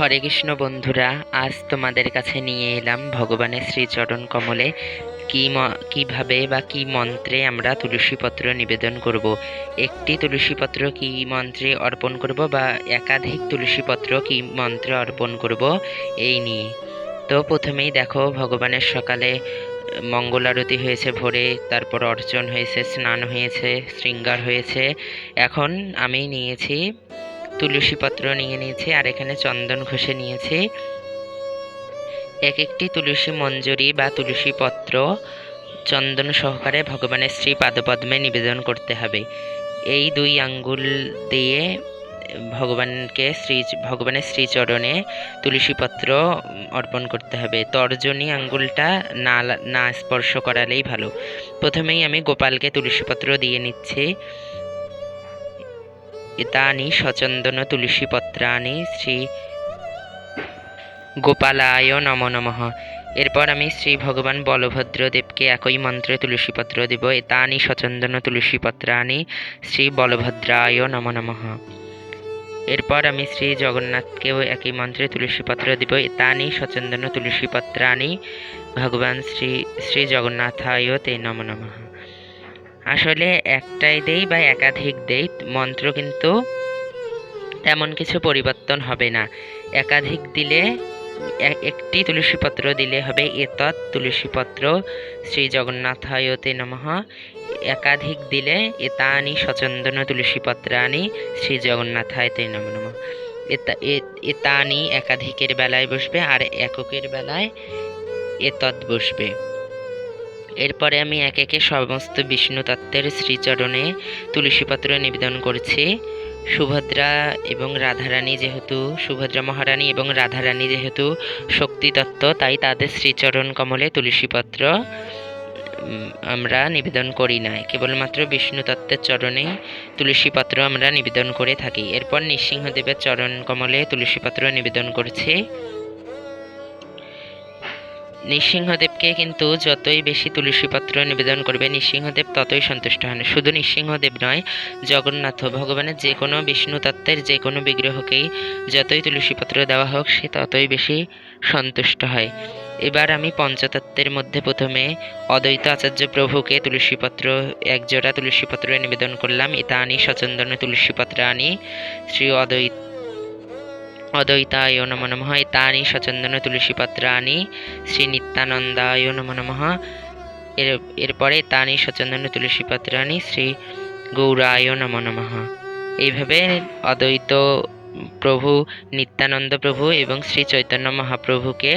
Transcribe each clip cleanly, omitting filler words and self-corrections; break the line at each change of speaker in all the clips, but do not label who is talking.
হরে কৃষ্ণ বন্ধুরা, আজ তোমাদের কাছে নিয়ে এলাম ভগবানের শ্রীচরণ কমলে কিভাবে বা কি মন্ত্রে আমরা তুলসী পত্র নিবেদন করব। একটি তুলসী পত্র কি মন্ত্রে অর্পণ করব বা একাধিক তুলসী পত্র কি মন্ত্রে অর্পণ করব, এই নিয়ে। তো প্রথমেই দেখো, ভগবানের সকালে মঙ্গল আরতি হয়েছে ভোরে, তারপর অর্চন হয়েছে, স্নান হয়েছে, শৃঙ্গার হয়েছে। এখন আমি নিয়েছি তুলসী পত্র নিয়ে নিয়েছি, আর এখানে চন্দন ঘষে নিয়েছি। এক একটি তুলসী মঞ্জরি বা তুলসী পত্র চন্দন সহকারে ভগবানের শ্রী পাদপদ্মে নিবেদন করতে হবে। এই দুই আঙ্গুল দিয়ে ভগবানের শ্রীচরণে তুলসী পত্র অর্পণ করতে হবে। তর্জনী আঙ্গুলটা না স্পর্শ করালেই ভালো। প্রথমেই আমি গোপালকে তুলসী পত্র দিয়ে নিচ্ছি। এতানি সচন্দন তুলসী পত্রানি শ্রী গোপালায় নমো নমঃ। এরপর আমি শ্রী ভগবান বলভদ্র দেবকে একই মন্ত্রে তুলসী পত্র দিব। এতানি সচন্দন তুলসী পত্রানি শ্রী বলভদ্রায় নমো নমঃ। এরপর আমি শ্রী জগন্নাথকেও একই মন্ত্রে তুলসী পত্র দিব। এতানি সচন্দন তুলসী পত্রানি ভগবান শ্রী শ্রী জগন্নাথায় তে নমো নমঃ। আসলে একটাই দেই বা একাধিক দেই, মন্ত্র কিন্তু তেমন কিছু পরিবর্তন হবে না। একাধিক দিলে একটি তুলসী পত্র দিলে হবে এতৎ তুলসী পত্র শ্রী জগন্নাথায়তে নমঃ। একাধিক দিলে এতানি সচন্দন তুলসী পত্রানি শ্রী জগন্নাথায়তে নমঃ নমঃ। এতানি একাধিকের বেলায় বসবে, আর এককের বেলায় এতৎ বসবে। এরপরে আমি একে একে সমস্ত বিষ্ণু তত্ত্বের শ্রীচরণে তুলসী পত্র নিবেদন করছি। সুভদ্রা এবং রাধারানী যেহেতু সুভদ্রা মহারানী এবং রাধারানী যেহেতু শক্তি তত্ত্ব, তাই তাদের শ্রীচরণ কমলে তুলসী পত্র আমরা নিবেদন করি না। কেবলমাত্র বিষ্ণু তত্ত্বের চরণে তুলসী পত্র আমরা নিবেদন করে থাকি। এরপর নৃসিংহদেবের চরণ কমলে তুলসী পত্র নিবেদন করছি। নৃসিংহদেবকে কিন্তু যতই বেশি তুলসীপত্র নিবেদন করবে নৃসিংহদেব ততই সন্তুষ্ট হন। শুধু নৃসিংহদেব নয়, জগন্নাথ ভগবানের যে কোনো বিষ্ণু তত্ত্বের যে কোনো বিগ্রহকেই যতই তুলসীপত্র দেওয়া হোক সে ততই বেশি সন্তুষ্ট হয়। এবার আমি পঞ্চতত্ত্বের মধ্যে প্রথমে অদ্বৈত আচার্য প্রভুকে তুলসীপত্র একজোড়া তুলসীপত্র নিবেদন করলাম। এতানি সচন্দন তুলসীপত্রানি শ্রী অদ্বৈতায় নমো নমঃ। এতানি সচন্দন তুলসী পত্রানি শ্রী নিত্যানন্দায় নমো নমঃ। এরপরে তানি সচন্দন তুলসী পত্রানি শ্রী গৌরায় নমো নমঃ। এইভাবে অদ্বৈত প্রভু, নিত্যানন্দ প্রভু এবং শ্রী চৈতন্য মহাপ্রভুকে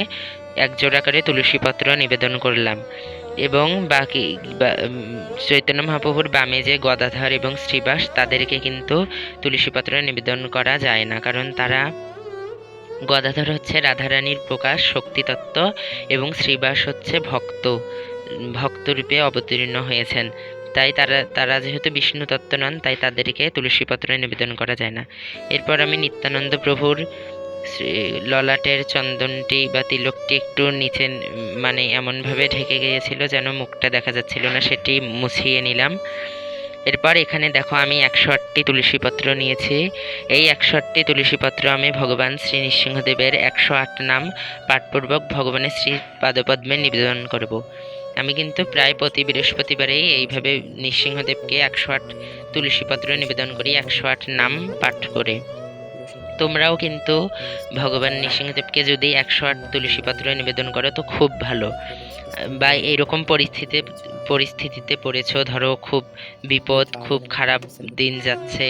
একজোড়া করে তুলসী পত্র নিবেদন করলাম। এবং বাকি চৈতন্য মহাপ্রভুর বামে যে গদাধর এবং শ্রীবাস, তাদেরকে কিন্তু তুলসী পত্র নিবেদন করা যায় না, কারণ তারা গদাধর হচ্ছে রাধারানীর প্রকাশ শক্তি তত্ত্ব এবং শ্রীবাস হচ্ছে ভক্তরূপে অবতীর্ণ হয়েছেন। তাই তারা যেহেতু বিষ্ণু তত্ত্ব নন, তাই তাদেরকে তুলসী পত্র নিবেদন করা যায় না। এরপর আমি নিত্যানন্দ প্রভুর ললাটের চন্দনটি বা তিলকটি একটু নিচে মানে এমনভাবে ঢেকে গিয়েছিল যেন মুখটা দেখা যাচ্ছিল না, সেটি মুছিয়ে নিলাম। এরপর এখানে দেখো, আমি 108টি তুলসী পত্র নিয়েছি। এই 108টি তুলসী পত্র আমি ভগবান শ্রী নৃসিংহদেবের 108 নাম পাঠপূর্বক ভগবানের শ্রী পাদপদ্মে নিবেদন করব। আমি কিন্তু প্রায় প্রতি বৃহস্পতিবারেই এইভাবে নৃসিংহদেবকে 108 তুলসী পত্র নিবেদন করি, 108 নাম পাঠ করে। তোমরাও কিন্তু ভগবান নৃসিংহদেবকে যদি 108 তুলসী পত্র নিবেদন করো তো খুব ভালো। বা এইরকম পরিস্থিতিতে পড়েছো, ধরো খুব বিপদ, খুব খারাপ দিন যাচ্ছে,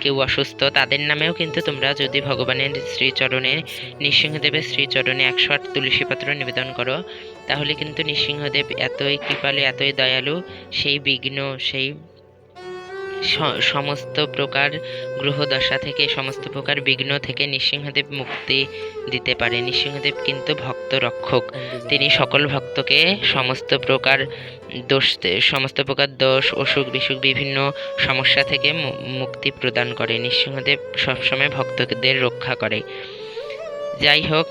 কেউ অসুস্থ, তাদের নামেও কিন্তু তোমরা যদি ভগবানের শ্রীচরণে নৃসিংহদেবের শ্রীচরণে 108 তুলসী পত্র নিবেদন করো, তাহলে কিন্তু নৃসিংহদেব এতই কৃপালু, এতই দয়ালু, সেই বিঘ্ন, সেই সমস্ত প্রকার গ্রহদশা থেকে, সমস্ত প্রকার বিঘ্ন থেকে নৃসিংহদেব মুক্তি দিতে পারে। নৃসিংহদেব কিন্তু ভক্ত রক্ষক, তিনি সকল ভক্তকে সমস্ত প্রকার দোষ, অসুখ বিসুখ, বিভিন্ন সমস্যা থেকে মুক্তি প্রদান করে। নৃসিংহদেব সবসময় ভক্তদের রক্ষা করে। যাই হোক,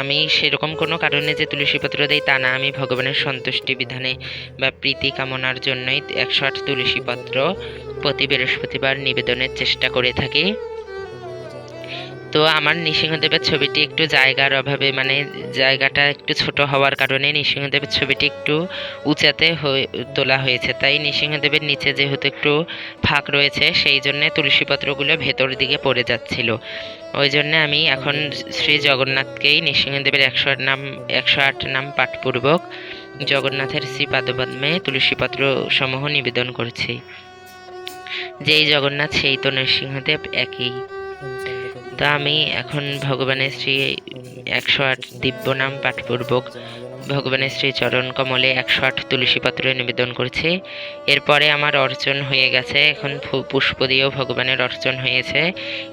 আমি সেরকম কোনো কারণে যে তুলসীপত্র দেই তা না, আমি ভগবানের সন্তুষ্টি বিধানে বা প্রীতি কামনার জন্যই 108 তুলসীপত্র প্রতি বৃহস্পতিবার নিবেদনের চেষ্টা করে থাকি। তো আমার নৃসিংহদেবের ছবিটি একটু জায়গার অভাবে, মানে জায়গাটা একটু ছোট হওয়ার কারণে নৃসিংহদেবের ছবিটি একটু উঁচাতে তোলা হয়েছে, তাই নৃসিংহদেবের নিচে যেহেতু একটু ফাঁক রয়েছে সেই জন্যে তুলসী পত্রগুলো ভেতর দিকে পড়ে যাচ্ছিল। ওই জন্য আমি এখন শ্রী জগন্নাথকেই নৃসিংহদেবের 108 নাম পাঠপূর্বক জগন্নাথের শ্রী পাদপদ্মে তুলসীপত্র সমূহ নিবেদন করছি। যেই জগন্নাথ সেই তো নৃসিংহদেব একই। তা আমি এখন ভগবানের শ্রী 108 দিব্য নাম পাঠপূর্বক ভগবানের শ্রী চরণ কমলে 108 তুলসীপত্র নিবেদন করছি। এরপরে আমার অর্চন হয়ে গেছে, এখন পুষ্প দিয়েও ভগবানের অর্চন হয়েছে।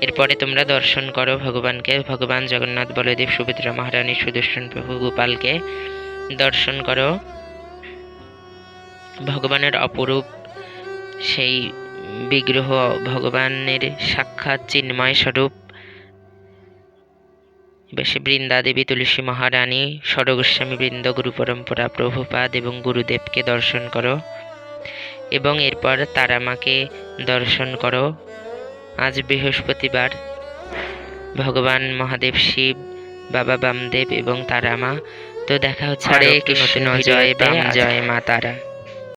এরপরে তোমরা দর্শন করো ভগবানকে, ভগবান জগন্নাথ, বলদেব, সুভদ্রা মহারানী, সুদর্শন প্রভু গোপালকে দর্শন করো। ভগবানের অপরূপ সেই বিগ্রহ, ভগবানের সাক্ষাৎ চিন্ময় স্বরূপ বেশি বৃন্দা দেবী, তুলসী মহারানী, ষড়গোস্বামী বৃন্দ, গুরু পরম্পরা, প্রভুপাদ এবং গুরুদেবকে দর্শন করো এবং এরপর তারামাকে দর্শন করো। আজ বৃহস্পতিবার, ভগবান মহাদেব শিব, বাবা বামদেব এবং তারামা। তো দেখা হচ্ছে আরেকটি নতুন ভিডিওতে। জয় মা তারা।